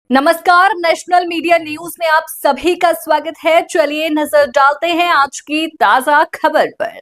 नमस्कार, national media news में आप सभी का स्वागत है। चलिए नजर डालते हैं आज की ताजा खबर पर।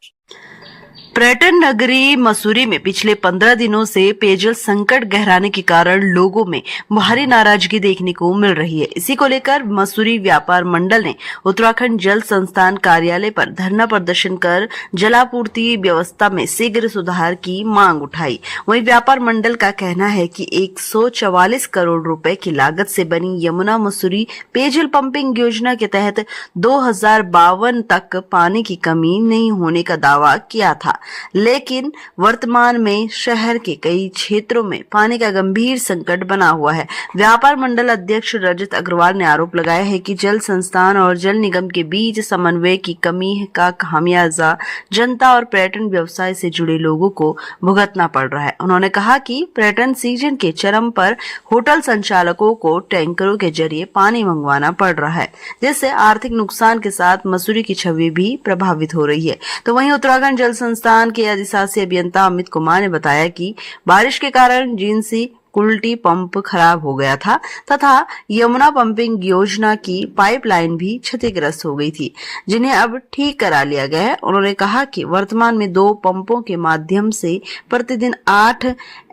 पर्यटन नगरी मसूरी में पिछले 15 दिनों से पेयजल संकट गहराने के कारण लोगों में भारी नाराजगी देखने को मिल रही है। इसी को लेकर मसूरी व्यापार मंडल ने उत्तराखंड जल संस्थान कार्यालय पर धरना प्रदर्शन कर जलापूर्ति व्यवस्था में शीघ्र सुधार की मांग उठाई। वहीं व्यापार मंडल का कहना है कि 144 करोड़ रुपए की लागत से बनी यमुना मसूरी पेयजल पंपिंग योजना के तहत 2052 तक पानी की कमी नहीं होने का दावा किया था, लेकिन वर्तमान में शहर के कई क्षेत्रों में पानी का गंभीर संकट बना हुआ है। व्यापार मंडल अध्यक्ष रजत अग्रवाल ने आरोप लगाया है कि जल संस्थान और जल निगम के बीच समन्वय की कमी का खामियाजा जनता और पर्यटन व्यवसाय से जुड़े लोगों को भुगतना पड़ रहा है। उन्होंने कहा कि पर्यटन सीजन के चरम पर होटल संचालकों को टैंकरों के जरिए पानी मंगवाना पड़ रहा है, जिससे आर्थिक नुकसान के साथ मसूरी की छवि भी प्रभावित हो रही है। तो वहीं उत्तराखंड जल संस्थान के अधिशासी अभियंता अमित कुमार ने बताया कि बारिश के कारण जिनसी कुल्टी पंप खराब हो गया था तथा यमुना पंपिंग योजना की पाइपलाइन भी क्षतिग्रस्त हो गई थी, जिन्हें अब ठीक करा लिया गया है। उन्होंने कहा कि वर्तमान में 2 पंपों के माध्यम से प्रतिदिन 8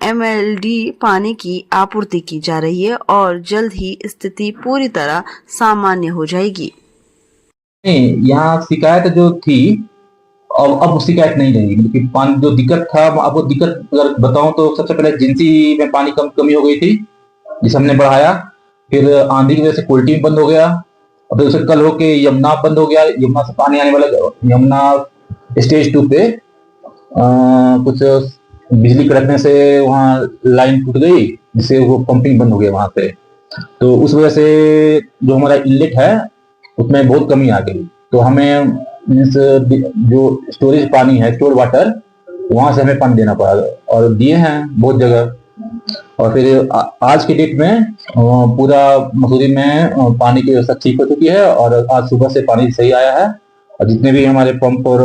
MLD पानी की आपूर्ति की जा रही है और जल्द ही स्थिति पूरी तरह सामान्य हो जाएगी। यहाँ शिकायत जो थी अब शिकायत नहीं रही, मतलब पानी जो दिक्कत था, आपको दिक्कत अगर बताऊं तो सबसे पहले जिंसी में पानी कमी हो गई थी, जिसे हमने बढ़ाया। फिर आंधी की वजह से कोल्टी बंद हो गया, और फिर उसे कल होके यमुना बंद हो गया। यमुना से पानी आने वाला, यमुना स्टेज 2 पे कुछ बिजली कड़कने से वहाँ लाइन टूट गई, जिससे वो पंपिंग बंद हो गया वहां पे। तो उस वजह से जो हमारा इनलेट है उसमें बहुत कमी आ गई। तो हमें जो स्टोरेज पानी है, स्टोर वाटर, वहां से हमें पानी देना पड़ा, और दिए हैं बहुत जगह। और फिर आज के डेट में पूरा मसूरी में पानी की व्यवस्था ठीक हो चुकी है, और आज सुबह से पानी सही आया है। और जितने भी हमारे पंप और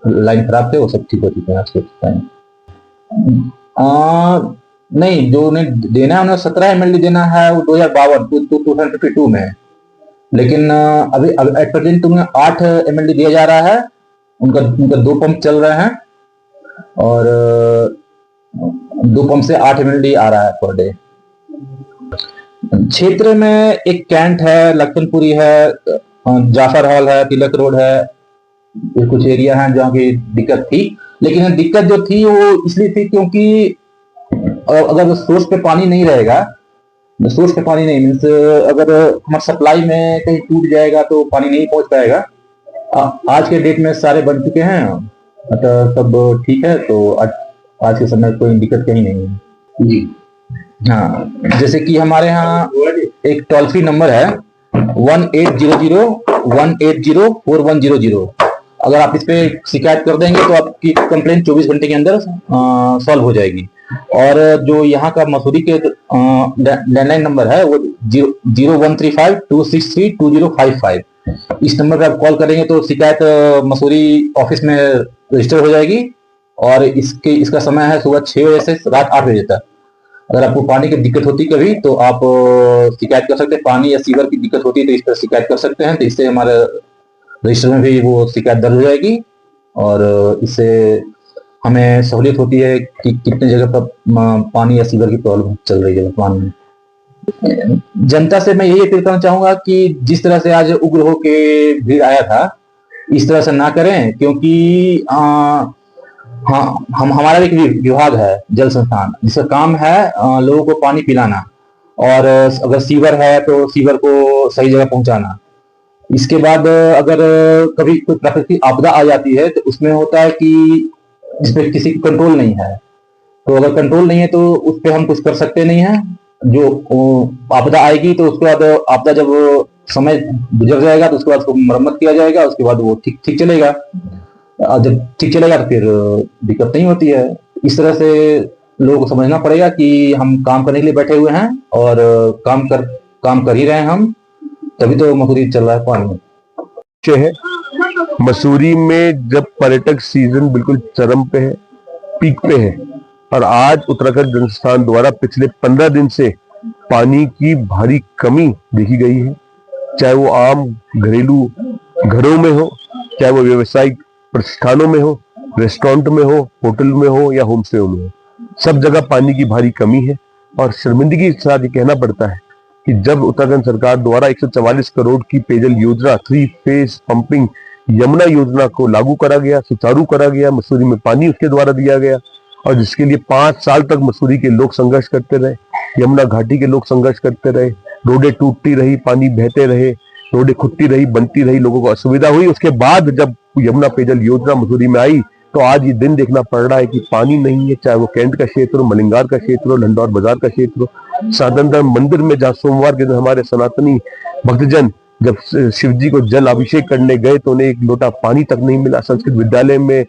लाइन खराब थे वो सब ठीक हो चुके हैं आज के टाइम। नहीं, जो उन्हें देना है, उन्हें 17 MLD देना है, वो 2052 में। लेकिन अभी एट प्रेजेंट उन्हें 8 MLD दिया जा रहा है। उनका 2 पंप चल रहे हैं, और 2 पंप से 8 MLD आ रहा है पर डे। क्षेत्र में एक कैंट है, लखनपुरी है, जाफर हॉल है, तिलक रोड है, ये कुछ एरिया हैं जहाँ की दिक्कत थी। लेकिन दिक्कत जो थी वो इसलिए थी क्योंकि अगर सोर्स पे पानी नहीं रहेगा, सोर्स पे पानी नहीं मीन्स अगर हमारे सप्लाई में कहीं टूट जाएगा तो पानी नहीं पहुंच पाएगा। आज के डेट में सारे बन चुके हैं, मतलब सब ठीक है। तो आज के समय कोई दिक्कत कहीं नहीं है जी। हाँ, जैसे कि हमारे यहाँ एक टोल फ्री नंबर है 1800-180-4100। अगर आप इस पे शिकायत कर देंगे तो आपकी कंप्लेंट 24 घंटे के अंदर सॉल्व हो जाएगी। और जो यहाँ का मसूरी के लैंडलाइन नंबर है वो 0135-263-2055। इस नंबर पे आप कॉल करेंगे तो शिकायत मसूरी ऑफिस में रजिस्टर हो जाएगी। और इसका समय है सुबह 6 बजे से रात 8 बजे तक। अगर आपको पानी की दिक्कत होती कभी तो आप शिकायत कर सकते हैं। पानी या सीवर की दिक्कत होती है तो इस पर शिकायत कर सकते हैं। तो इससे हमारे रजिस्टर में भी वो शिकायत दर्ज हो जाएगी, और इससे हमें सहूलियत होती है कि कितने जगह पर पानी या सीवर की प्रॉब्लम चल रही है वर्तमान में। जनता से मैं यही अपील करना चाहूंगा कि जिस तरह से आज उग्र होके भीड़ आया था, इस तरह से ना करें, क्योंकि हमारा एक विभाग है जल संस्थान, जिसका काम है लोगों को पानी पिलाना, और अगर सीवर है तो सीवर को सही जगह पहुंचाना। इसके बाद अगर कभी कोई प्राकृतिक आपदा आ जाती है तो उसमें होता है कि जिसमें किसी की कंट्रोल नहीं है, तो अगर कंट्रोल नहीं है तो उस पर हम कुछ कर सकते नहीं है। जो आपदा आएगी तो उसके बाद आपदा जब समय गुजर जाएगा तो उसके बाद उसको मरम्मत किया जाएगा, उसके बाद वो ठीक चलेगा। जब ठीक चलेगा तो फिर दिक्कत नहीं होती है। इस तरह से लोगों को समझना पड़ेगा कि हम काम करने के लिए बैठे हुए हैं, और काम कर ही रहे हैं हम, तभी तो मसूरी चल रहा है पानी है। मसूरी में जब पर्यटक सीजन बिल्कुल चरम पे है, पीक पे है, और आज उत्तराखंड जल संस्थान द्वारा पिछले 15 दिन से पानी की भारी कमी देखी गई है, चाहे वो आम घरेलू घरों में हो, चाहे वो व्यावसायिक प्रतिष्ठानों में हो, रेस्टोरेंट में हो, होटल में हो या होम स्टे में हो, सब जगह पानी की भारी कमी है। और शर्मिंदगी के साथ ये कहना पड़ता है कि जब उत्तराखंड सरकार द्वारा 144 करोड़ की पेयजल योजना 3 फेज पंपिंग यमुना योजना को लागू करा गया, सुचारू करा गया, मसूरी में पानी उसके द्वारा दिया गया और जिसके लिए 5 साल तक मसूरी के लोग संघर्ष करते रहे, यमुना घाटी के लोग संघर्ष करते रहे, रोडें टूटती रही, पानी बहते रहे, रोडें खुदती रही, बनती रही, लोगों को असुविधा हुई। उसके बाद जब यमुना पेयजल योजना मसूरी में आई तो आज ये दिन देखना पड़ रहा है कि पानी नहीं है, चाहे वो कैंट का क्षेत्र हो, मलिंगार का क्षेत्र हो, लंडौर बाजार का क्षेत्र हो, साधन धर्म मंदिर में जहाँ सोमवार के दिन हमारे सनातनी भक्तजन जब शिव जी को जल अभिषेक करने गए तो उन्हें एक लोटा पानी तक नहीं मिला। संस्कृत विद्यालय में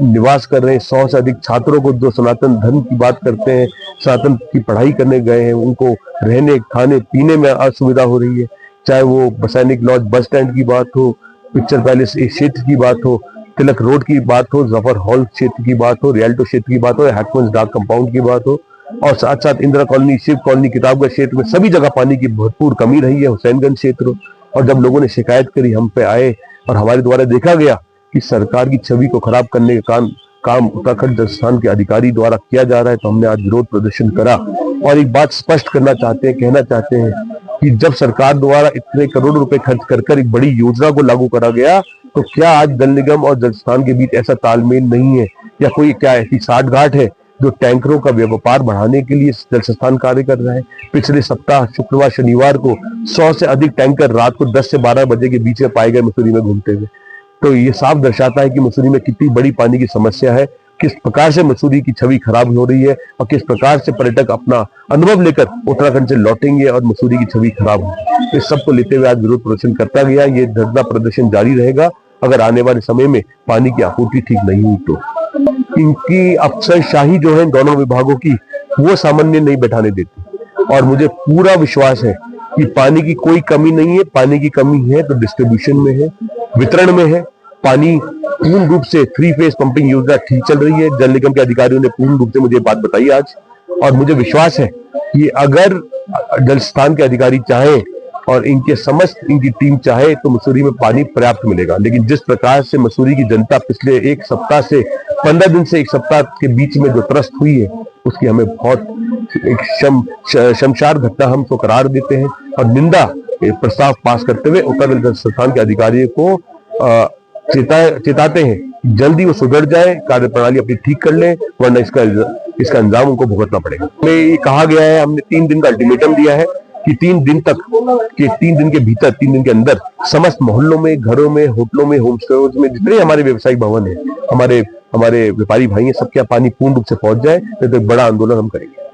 निवास कर रहे 100 से अधिक छात्रों को जो सनातन धर्म की बात करते हैं, सनातन की पढ़ाई करने गए हैं, उनको रहने खाने पीने में असुविधा हो रही है। चाहे वो सैनिक लॉज बस स्टैंड की बात हो, पिक्चर पैलेस क्षेत्र की बात हो, तिलक रोड की बात हो, जफर हॉल क्षेत्र की बात हो, रियल्टो क्षेत्र की बात हो, हैकमंस डाक कंपाउंड की बात हो और साथ साथ इंदिरा कॉलोनी, शिव कॉलोनी, किताबगंज क्षेत्र में सभी जगह पानी की भरपूर कमी रही है, हुसैनगंज क्षेत्र। और जब लोगों ने शिकायत करी, हम पे आए और हमारे द्वारा देखा गया कि सरकार की छवि को खराब करने का काम उत्तराखंड जल संस्थान के अधिकारी द्वारा किया जा रहा है, तो हमने आज विरोध प्रदर्शन करा और एक बात स्पष्ट करना चाहते हैं, कहना चाहते हैं कि जब सरकार द्वारा इतने करोड़ रुपए खर्च कर एक बड़ी योजना को लागू करा गया तो क्या आज जल निगम और जल संस्थान के बीच ऐसा तालमेल नहीं है या कोई क्या ऐसी साठगांठ है जो टैंकरों का व्यापार बढ़ाने के लिए जल संस्थान कार्य कर रहा है। पिछले सप्ताह शुक्रवार शनिवार को 100 से अधिक टैंकर रात को 10 से 12 बजे के बीच में पाए गए मसूरी में घूमते हुए। तो ये साफ दर्शाता है कि मसूरी में कितनी बड़ी पानी की समस्या है, किस प्रकार से मसूरी की छवि खराब हो रही है और किस प्रकार से पर्यटक अपना अनुभव लेकर उत्तराखंड से लौटेंगे और मसूरी की छवि खराब होगी। इस सबको लेते हुए आज विरोध प्रदर्शन करता गया। ये धरना प्रदर्शन जारी रहेगा अगर आने वाले समय में पानी की आपूर्ति ठीक नहीं हुई तो। इनकी अफसरशाही जो है दोनों विभागों की, वो सामान्य नहीं बैठाने देती और मुझे पूरा विश्वास है कि पानी की कोई कमी नहीं है। पानी की कमी है तो डिस्ट्रीब्यूशन में है, वितरण में है। पानी पूर्ण रूप से 3 फेज पंपिंग योजना ठीक चल रही है। जल निगम के अधिकारियों ने पूर्ण रूप से मुझे बात बताई आज और मुझे विश्वास है कि अगर जल संस्थान के अधिकारी चाहे और इनके समस्त इनकी टीम चाहे तो मसूरी में पानी पर्याप्त मिलेगा। लेकिन जिस प्रकार से मसूरी की जनता पिछले एक सप्ताह से 15 दिन से एक सप्ताह के बीच में जो त्रस्त हुई है उसकी हमें बहुत एक शमशार घटना हम तो करार देते हैं और निंदा प्रस्ताव पास करते हुए उत्तराखंड जल संस्थान के अधिकारियों को चेताते हैं जल्दी वो सुधर जाए, कार्य प्रणाली अपनी ठीक कर ले, वरना इसका अंजाम उनको भुगतना पड़ेगा। हमें ये कहा गया है, हमने 3 दिन का अल्टीमेटम दिया है कि 3 दिन के भीतर 3 दिन के अंदर समस्त मोहल्लों में, घरों में, होटलों में, होम स्टेज में जितने हमारे व्यवसायिक भवन है, हमारे व्यापारी भाई हैं, सबके पानी पूर्ण रूप से पहुंच जाए, तो एक बड़ा आंदोलन हम करेंगे।